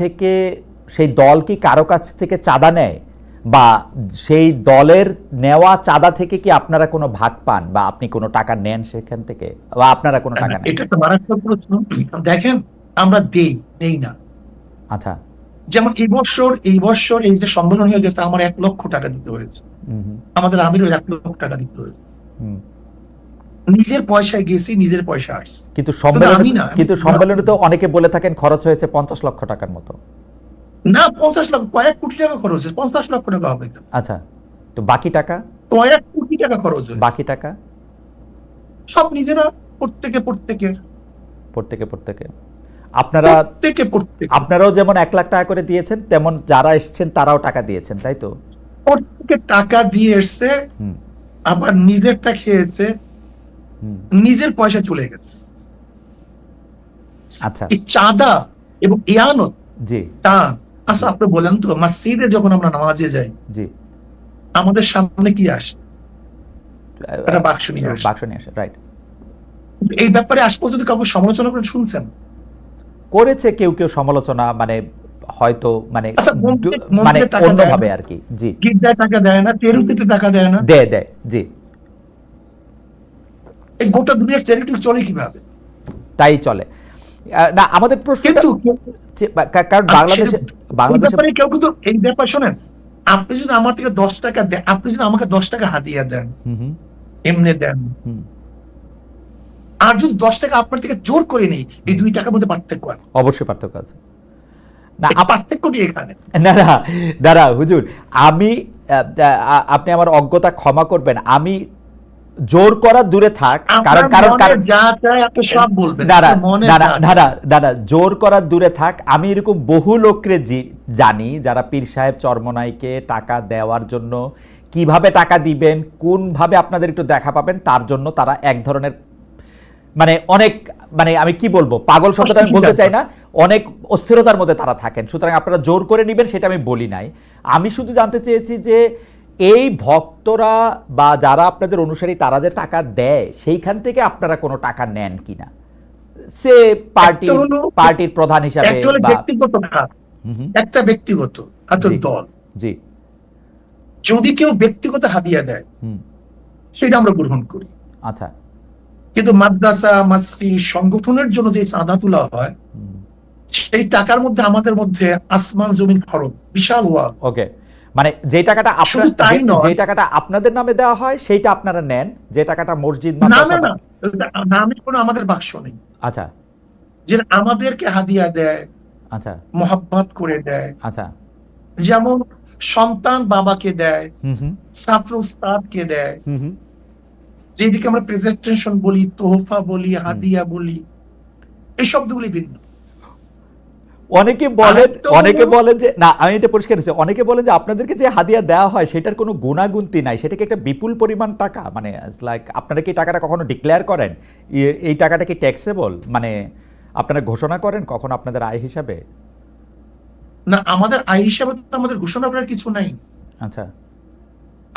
থেকে সেই দল কি কারো কাছ থেকে চাঁদা নেয়, বা সেই দলের নেওয়া চাঁদা থেকে কি আপনারা কোনো ভাগ পান, বা আপনি কোনো টাকা নেন সেখান থেকে, বা আপনারা কোনো টাকা নেন? এটা তো মারাত্মক প্রশ্ন। দেখেন, আমরা নেই না। আচ্ছা, যেমন এই বছর এই যে সম্মেলন হয়ে গেছে, আমার 1 লক্ষ টাকা দিতে হয়েছে, আমাদের আমিরও 1 লক্ষ টাকা দিতে হয়েছে। নিজের পয়সায় গেছি, নিজের পয়সা আসছে। কিন্তু সম্মেলনে তো অনেকে বলে থাকেন খরচ হয়েছে 50 লক্ষ টাকার মতো। না, 50 লক্ষ, কয়েক কোটি টাকা খরচ হয়েছে, 50 লক্ষ টাকা হবে। আচ্ছা, তো বাকি টাকা? কয়েক কোটি টাকা খরচ হয়েছে। বাকি টাকা সব নিজেরা, প্রত্যেকে আপনারাও যেমন 1 লাখ টাকা করে দিয়েছেন, তেমন যারা এসেছেন তারাও টাকা দিয়েছেন, তাই তো? প্রত্যেকে টাকা দিয়ে এসছে, আবার নিজেরটা খেয়েছে, নিজের পয়সা চলে গেছে। আচ্ছা, এই চাঁদা এবং ইয়ানত, জি, আচ্ছা আপনি বলেন তো, মসজিদে যখন আমরা নামাজে যাই, জি, আমাদের সামনে কি আসে? একটা বাক্স নিয়ে আসে, রাইট। এই ব্যাপারে আজ পর্যন্ত কাউকে সমালোচনা করে শুনছেন? করেছে কেউ সমালোচনা, মানে হয়তো মানে অন্যভাবে আর কি। জি, গির্জায় টাকা দেয় না, চ্যারিটিতে টাকা দেয় না, দেয়, জি। এই গোটা দুনিয়ার চ্যারিটি চলে কিভাবে? তাই চলে না আমাদের প্রশ্ন। কারণ বাংলাদেশে কেউ কিন্তু এই ব্যাপার শোনেন, আপনি যদি আমার থেকে 10 টাকা দেন, আপনি যদি আমাকে 10 টাকা হাদিয়া দেন, এমনি দেন, আর যদি 10 টাকা আপনার থেকে জোর করে নেই, এই 2 টাকার মধ্যে পার্থক্য আছে। অবশ্যই পার্থক্য আছে। না, পার্থক্যটি এখানে। দাঁড়া হুজুর, আপনি আমার অজ্ঞতা ক্ষমা করবেন, আমি জোর করা দূরে থাক, জোর করা দূরে থাক, আমি এরকম বহু লোককে জানি যারা পীর সাহেব চরমনাইকে টাকা দেওয়ার জন্য কিভাবে টাকা দিবেন, কোন ভাবে আপনাদের একটু দেখা পাবেন, তার জন্য তারা এক ধরনের অনেক আমি কি বলবো, পাগল শব্দটা আমি বলতে চাই না, অনেক অস্থিরতার মধ্যে তারা থাকেন। সুতরাং আপনারা জোর করে নেবেন সেটা আমি বলি নাই। আমি শুধু জানতে চেয়েছি যে এই ভক্তরা বা যারা আপনাদের অনুসারী তারা যে টাকা দেয়, সেইখান থেকে আপনারা কোনো টাকা নেন কিনা, সে পার্টির প্রধান হিসাবে, একটা ব্যক্তিগত দল, জি, যদি কেউ ব্যক্তিগত হাদিয়া দেয় সেটা আমরা গ্রহণ করি। আচ্ছা, কিন্তু মাদ্রাসা, মসজিদ, সংগঠনের জন্য যে চাঁদা তোলা হয়, সেই টাকার মধ্যে আমাদের মধ্যে আসমান জমিন ফরক, বিশাল ওয়াল। ওকে, যে টাকাটা আপনাদের নামে দেওয়া হয় সেইটা আপনারা নেন, যে টাকাটা মসজিদ নামে কোনো আমাদের বাক্স নেই। আচ্ছা, যে আমাদেরকে হাদিয়া দেয়, আচ্ছা, মোহাব্বত করে দেয়, আচ্ছা, যেমন সন্তান বাবাকে দেয়, ছাত্র উস্তাদকে দেয়, যেদিকে আমরা প্রেজেন্টেশন বলি, তোহফা বলি, হাদিয়া বলি, এই শব্দগুলি ভিন্ন। অনেকে বলেন যে না, আমি এটা পরিষ্কার করেছি, অনেকে বলেন যে আপনাদেরকে যে হাদিয়া দেওয়া হয় সেটার কোনো গুণাগুন্তি নাই, সেটাকে একটা বিপুল পরিমাণ টাকা, লাইক আপনারা কি টাকাটা কখনো ডিক্লেয়ার করেন, এই টাকাটা কি ট্যাক্সেবল, আপনারা ঘোষণা করেন কখন আপনাদের আয় হিসাবে? না, আমাদের আয় হিসাবে তো আমাদের ঘোষণা করার কিছু নাই। আচ্ছা,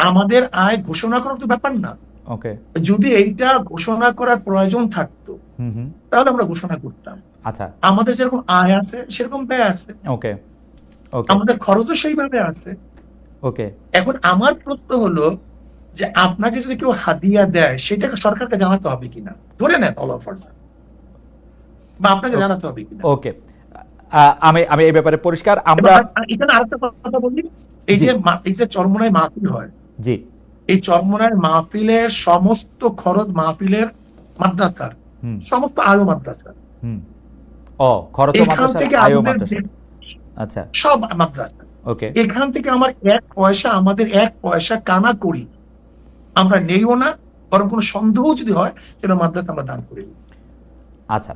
আমাদের আয় ঘোষণা করার তো ব্যাপার না। ওকে, যদি এইটা ঘোষণা করার প্রয়োজন থাকতো তাহলে আমরা ঘোষণা করতাম। আচ্ছা, আমাদের যেরকম আয় আছে সেরকম ব্যয় আছে, ওকে, আমাদের খরচও সেইভাবে আছে। ওকে, এখন আমার প্রশ্ন হলো যে আপনাকে যদি কেউ হাদিয়া দেয় সেটাকে সরকারকে জানাতে হবে কিনা, ধরে নেন অল অফার, বা আপনাকে জানাতে হবে কিনা। ওকে, আমি এই ব্যাপারে পরিষ্কার। আমরা এখানে আরেকটা কথা বলি, এই যে চরমোনাই মাহফিল হয়, জি, এই চরমোনাই মাহফিলের সমস্ত খরচ মাহফিলের মাদ্রাসার, সমস্ত আয় মাদ্রাসার, এখান থেকে আচ্ছা, সব মাদ্রাসা, ওকে, এখান থেকে আমাদের এক পয়সা কানা করি আমরা নেইও না, বরং কোনো সন্দেহ যদি হয় সেটা মাদ্রাসা আমরা দান করি। আচ্ছা,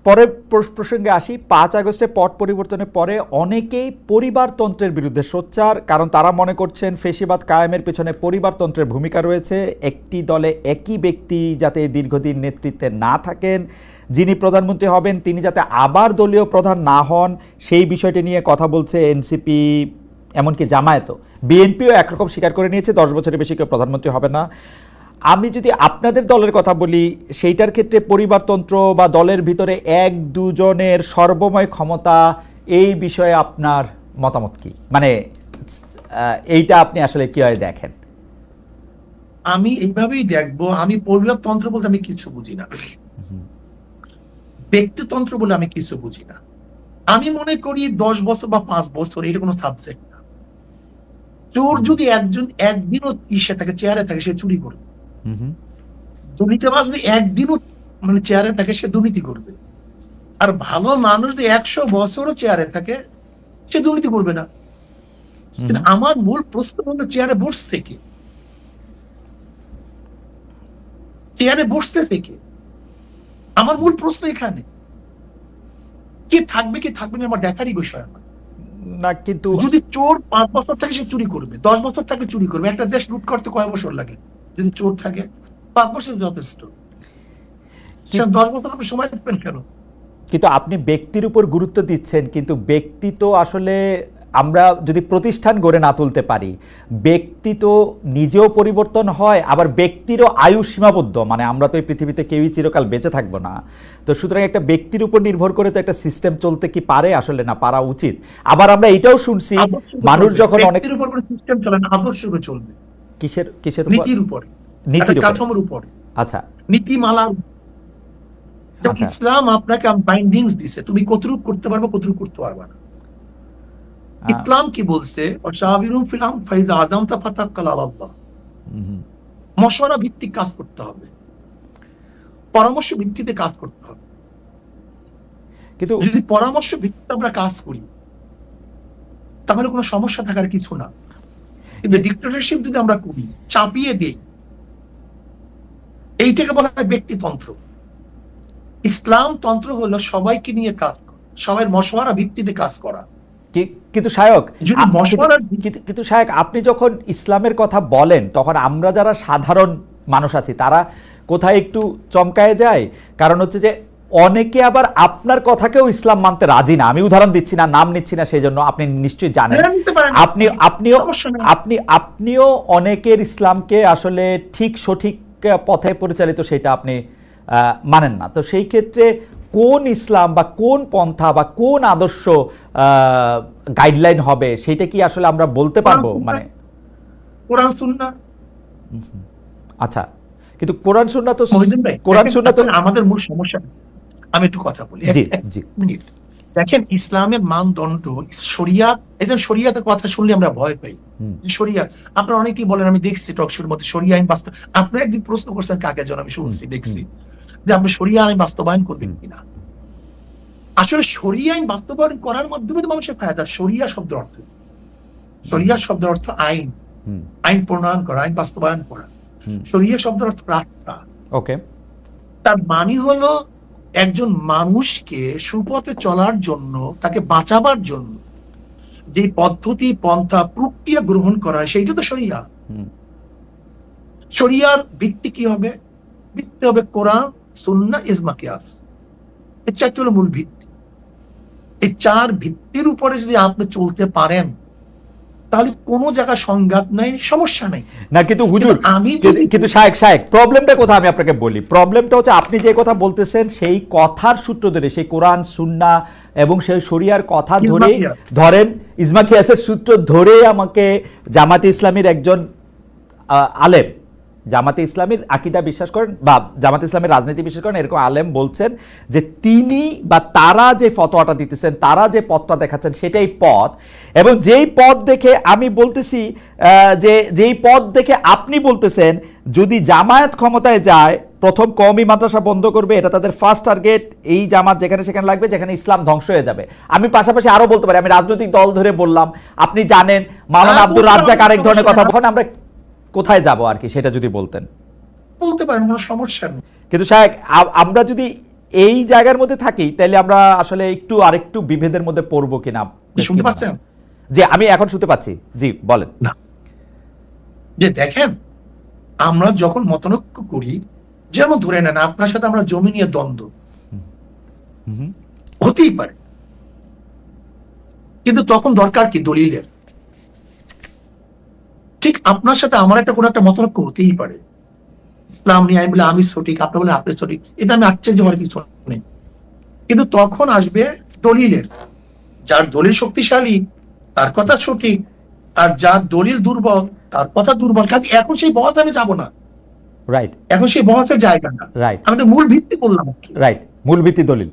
পরের প্রসঙ্গে আসি। 5 আগস্টে পট পরিবর্তনের পরে অনেকেই পরিবারতন্ত্রের বিরুদ্ধে সোচ্চার, কারণ তারা মনে করছেন ফেসিবাদ কায়েমের পেছনে পরিবারতন্ত্রের ভূমিকা রয়েছে। একটি দলে একই ব্যক্তি যাতে দীর্ঘদিন নেতৃত্বে না থাকেন, যিনি প্রধানমন্ত্রী হবেন তিনি যাতে আবার দলীয় প্রধান না হন, সেই বিষয়টি নিয়ে কথা বলছে এনসিপি, এমনকি জামায়াতও। বিএনপিও একরকম স্বীকার করে নিয়েছে 10 বছরের বেশি কেউ প্রধানমন্ত্রী হবে না। আমি যদি আপনাদের দলের কথা বলি, সেইটার ক্ষেত্রে পরিবারতন্ত্র বা দলের ভিতরে এক দুজনের সর্বময় ক্ষমতা, এই বিষয়ে আপনার মতামত কি? মানে এইটা আপনি আসলে কিভাবে দেখেন? আমি এইভাবেই দেখবো, আমি পরিবারতন্ত্র বলতে আমি কিছু বুঝি না, ব্যক্তিতন্ত্র বলে আমি কিছু বুঝি না। আমি মনে করি 10 বছর বা 5 বছর এটা কোনো সাবজেক্ট না। চোর যদি একদিনও ইসে থাকে, চেয়ারে থাকে, সে চুরি করবে। দুর্নীতিবাজ যদি একদিনও মানে চেয়ারে থাকে, সে দুর্নীতি করবে। আর ভালো মানুষ যদি 100 বছরও চেয়ারে থাকে, সে দুর্নীতি করবে না। কিন্তু আমার মূল প্রশ্ন হলো, চেয়ারে বসছে কে? চেয়ারে বসতেছে কে? আমার মূল প্রশ্ন এখানে। কে থাকবে কি থাকবে না আমার দেখারই বিষয় আমার না। কিন্তু যদি চোর 5 বছর থাকে, সে চুরি করবে, 10 বছর থাকে চুরি করবে। একটা দেশ লুট করতে কয় বছর লাগে? যদি চোর থাকে 5 বছর যথেষ্ট। 10 বছর আপনি সময় দেবেন কেন? কিন্তু আপনি ব্যক্তির উপর গুরুত্ব দিচ্ছেন, কিন্তু ব্যক্তি তো আসলে আমরা যদি প্রতিষ্ঠান গড়ে না তুলতে পারি, ব্যক্তি তো নিজেও পরিবর্তন হয়, আবার ব্যক্তিরও আয়ু সীমাবদ্ধ। মানে আমরা তো এই পৃথিবীতে কেউই চিরকাল বেঁচে থাকবো না। তো সুতরাং একটা ব্যক্তির উপর নির্ভর করে তো একটা সিস্টেম চলতে কি পারে? আসলে না, পারা উচিত। আবার আমরা এটাও শুনছি, মানুষ যখন অনেক ব্যক্তির উপর কোনো সিস্টেম চলে না, আদর্শের উপর চলবে। কিসের নীতির উপরে, নীতির উপর, কাঠামোর উপরে, আচ্ছা নীতিমালার। ইসলাম আপনাকে বাইন্ডিংস দিছে, তুমি কতটুকু করতে পারবে, কতটুকু করতে পারবে না। ইসলাম কি বলছে? ওয়াশাবিরুম ফিল আমর ফাইযা আযামতা ফাতাওয়াক্কাল আলাল্লাহ। মশওয়ারা ভিত্তিক কাজ করতে হবে, পরামর্শ ভিত্তিতে কাজ করতে হবে। কিন্তু যদি পরামর্শ ভিত্তিতে আমরা কাজ করি, তাহলে কোনো সমস্যা থাকার কিছু না। কিন্তু ডিক্টেটরশিপ যদি আমরা করি, চাপিয়ে দেই, এইটাকে বলা হয় ব্যক্তিতন্ত্র। ইসলাম তন্ত্র হলো সবাইকে নিয়ে কাজ করা, সবাই মশওয়ারা ভিত্তিতে কাজ করা। কিন্তু শায়ক, আপনি যখন ইসলামের কথা বলেন, তখন আমরা যারা সাধারণ মানুষ আছি, তারা কোথায় একটু চমকায় যায়। কারণ হচ্ছে যে অনেকে আবার আপনার কথাকেও ইসলাম মানতে রাজি না। আমি উদাহরণ দিচ্ছি না, নাম নিচ্ছি না, সেই জন্য আপনি নিশ্চয়ই জানেন। আপনিও অনেকের ইসলামকে আসলে ঠিক সঠিক পথে পরিচালিত সেটা আপনি মানেন না। তো সেই ক্ষেত্রে কোন ইসলাম বা কোন পন্থা বা কোন আদর্শ গাইডলাইন হবে, সেটা কি আসলে আমরা বলতে পারবো? মানে কোরআন সুন্নাহ। আচ্ছা, কিন্তু কোরআন সুন্নাহ তো আমাদের মূল সমস্যা। আমি একটু কথা বলি, জি মিনিট। দেখেন, ইসলামের মানদণ্ড শরিয়াত। এই যে শরিয়াতের কথা শুনলে আমরা ভয় পাই। শরিয়াত, আপনারা অনেকেই বলেন, আমি দেখছি টকশোর মধ্যে শরিয়া আইন বাস্তব। আপনারা একদিন প্রশ্ন করছেন কাকে যেন, আমি শুনছি, দেখছি, যে আপনি শরিয়া আইন বাস্তবায়ন করবেন কিনা। আসলে শরিয়া আইন বাস্তবায়ন করার মাধ্যমে তো মানুষের ফায়দা। শরিয়া শব্দের অর্থ, শরিয়া শব্দের অর্থ আইন, আইন প্রণয়ন করা, আইন বাস্তবায়ন করা। শরিয়া শব্দের অর্থ রাস্তা। ওকে, তার মানে হলো একজন মানুষকে সুপথে চলার জন্য, তাকে বাঁচাবার জন্য যে পদ্ধতি, পন্থা, প্রক্রিয়া গ্রহণ করা হয়, সেইটা তো শরিয়া। শরিয়ার ভিত্তি কি হবে? ভিত্তি হবে কোরআন, সুন্নাহ, ইজমা, কিয়াস। এই চারটি হলো মূল ভিত্তি। এই 4 ভিত্তির উপরে যদি আপনি চলতে পারেন, তাহলে কোনো জায়গায় সংঘাত নাই, সমস্যা নাই। না কিন্তু হুজুর, কিন্তু শায়েক প্রবলেমটা কোথায় আমি আপনাকে বলি। প্রবলেমটা হচ্ছে, আপনি যে কথা বলতেছেন সেই কথার সূত্র ধরে, সেই কোরআন সুন্নাহ এবং সেই শরিয়ার কথা ধরে, ধরেন ইজমা কিয়াসের সূত্র ধরে আমাকে জামাতে ইসলামীর একজন আলেম, জামাতে ইসলামীর আকীদা বিশ্বাস করেন বা জামাতে ইসলামের রাজনীতি বিশ্বাস করেন, এরকম আলেম বলছেন যে তিনি বা তারা যে ফতোয়াটা দিতেছেন, তারা যে পথটা দেখাচ্ছেন, সেটাই পথ। এবং যেই পথ দেখে আমি বলতেছি, যেই পথ দেখে আপনি বলতেছেন, যদি জামায়াত ক্ষমতায় যায়, প্রথম কওমি মাদ্রাসা বন্ধ করবে, এটা তাদের ফার্স্ট টার্গেট। এই জামাত যেখানে সেখানে লাগবে, যেখানে ইসলাম ধ্বংস হয়ে যাবে। আমি পাশাপাশি আরো বলতে পারি, আমি রাজনৈতিক দল ধরে বললাম, আপনি জানেন মাওলানা আব্দুর রাজ্জাক আরেক ধরনের কথা। তখন আমরা কোথায় যাব আর কি, সেটা যদি বলতেন। বলতে পারেন, কোনো সমস্যা নেই। কিন্তু শায়েক, আমরা যদি এই জায়গার মধ্যে থাকি, তাহলে আমরা আসলে আরেকটু বিভেদের মধ্যে পড়বো কিনা। শুনতে পাচ্ছেন? জি, আমি এখন শুনতে পাচ্ছি। জি বলেন। না, যে দেখেন, আমরা যখন মতনৈক্য করি, যেমন ধরে নেন আপনার সাথে আমরা জমি নিয়ে দ্বন্দ্ব, হতেই পারে, কিন্তু তখন দরকার কি দলিলের। ঠিক আপনার সাথে আমার কোনো একটা মতনৈক্য হতেই পারে, ইসলাম নিয়ে আমি বলে আমি সঠিক, আপনি বলে আপনি সঠিক, এটা আমি আশ্চর্য হওয়ার কিছু নেই। কিন্তু তখন আসবে দলিলের, যার দলিল শক্তিশালী তার কথা সঠিক, আর যার দলিল দুর্বল তার কথা দুর্বল। কাজে এখন সেই বহস আমি যাব না, রাইট এখন সেই বহসের জায়গা না, রাইট আমি তো মূল ভিত্তি বললাম আর কি। রাইট, মূল ভিত্তি দলিল।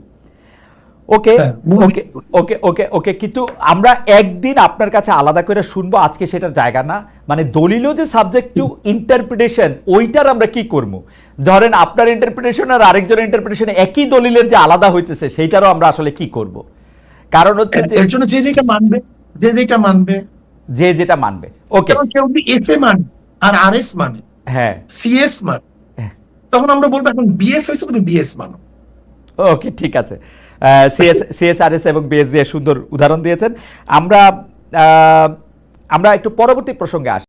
ওকে হ্যাঁ, মূল ওকে ওকে ওকে ওকে কিন্তু আমরা একদিন আপনার কাছে আলাদা করে শুনবো, আজকে সেটার জায়গা না। মানে দলিলও যে সাবজেক্ট টু ইন্টারপ্রিটেশন, ওইটার আমরা কি করব? ধরেন আপনার ইন্টারপ্রিটেশন আর আরেকজনের ইন্টারপ্রিটেশন একই দলিলের যে আলাদা হইতেছে, সেইটারও আমরা আসলে কি করব? কারণ হচ্ছে যে এর জন্য যে যেটা মানবে, যে যেটা মানবে, যে যেটা মানবে। ওকে, যেমন কেউ যদি এফ এ মানে আর আর এস মানে, হ্যাঁ সিএস মানে, তখন আমরা বলবো এখন বিএস হয়েছে তুমি বিএস মানো। ওকে, ঠিক আছে। সিএসআরএস এবং বিএস দিয়ে সুন্দর উদাহরণ দিয়েছেন। আমরা একটু পরবর্তী প্রসঙ্গে আসি।